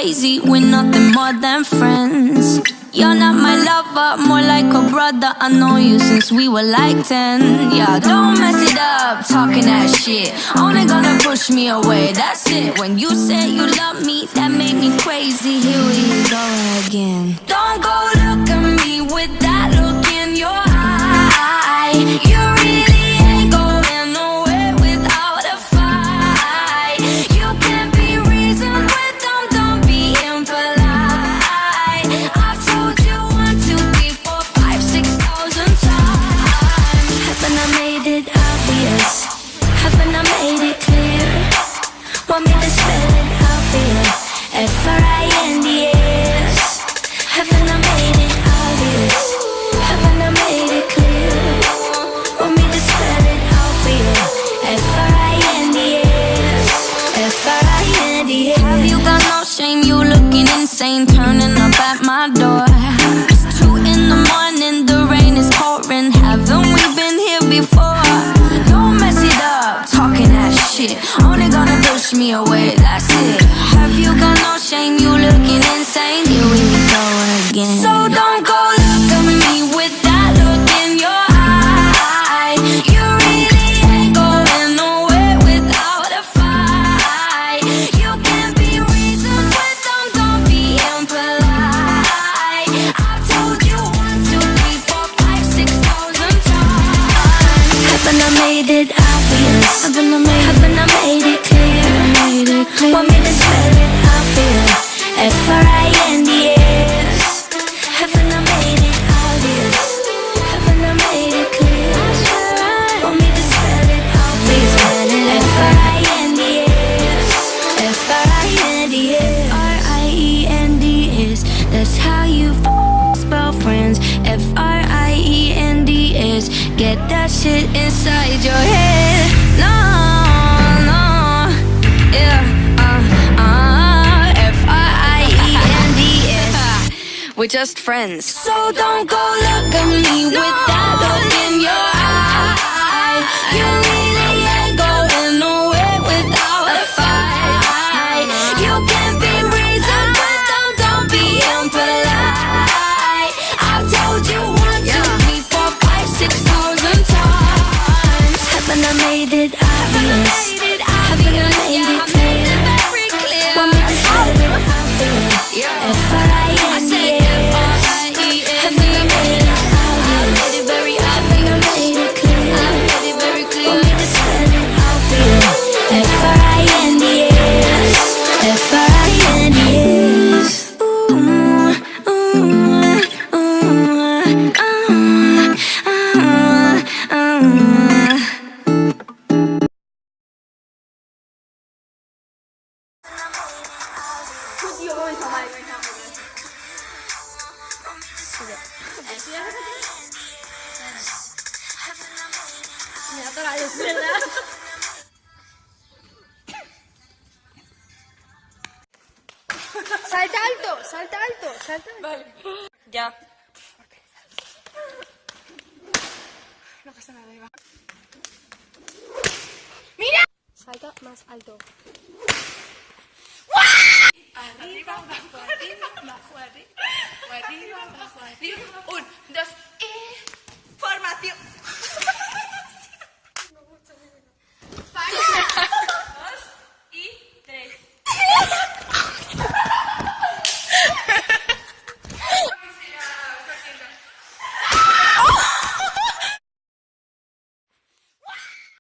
crazy, we're nothing more than friends. You're not my lover, more like a brother. I know you since we were like 10. Yeah, don't mess it up, talking that shit. Only gonna push me away, that's it. When you said you love me, that made me crazy. Here we go again. Don't go look at me with that look in your eye. You really ain't going nowhere without a fight. You can't be reasoned with them, don't be impolite. I've told you 1, 2, 3, 4, 5, 6,000 times. Haven't I made it obvious? Haven't I made it clear? Want me to spell it out for you? F-R-I-N-D-S. Haven't I made it obvious? Haven't I made it clear? Want me to spell it out for you? F-R-I-N-D-S. F-R-I-N-D-S. Have you got no shame? You looking insane, turning up at my door. It's 2 in the morning, the rain is pouring. Haven't we been here before? Don't mess it up, talking that shit. Only gonna push me away, that's it. Have you got no shame? You looking insane. Here we go again. So don't go look at me with that look in your eye. You really ain't going nowhere without a fight. You can't be reasoned with them, don't be impolite. I've told you 1, 2, 3, 4, 5, 6,000 times. Haven't I made it obvious? Haven't I made it clear? Want me to spell it out for you? F-R-I-N-D-S. Haven't I made it obvious? Haven't I made it clear? Want me to spell it out for you? F-R-I-N-D-S. F-R-I-N-D-S. R-I-E-N-D-S. That's how you spell friends. F-R-I-E-N-D-S. Get that shit inside your head. No, no, yeah, F-R-I-E-N-D-S. We're just friends. So don't go look at me with that look in your eye. You really ain't going nowhere without a fight. You can't be reasoned with them, don't be impolite. I've told you 1, 2, 3, 4, 5, 6,000 times. Haven't I made it obvious? Haven't I made it clear? Want me to spell it out for you? F-R-I-N-D-S. Haven't I made it obvious? Haven't I made it clear? Want me to spell it out for you? F-R-I-N-D-S. F-R-I-N-D-S. Salta alto, salta alto, salta alto. Vale. Ya. No pasa nada, Eva. ¡Mira! Salta más alto. Arriba, abajo, arriba, abajo, arriba, arriba, abajo, arriba. 1, 2 y... Formación.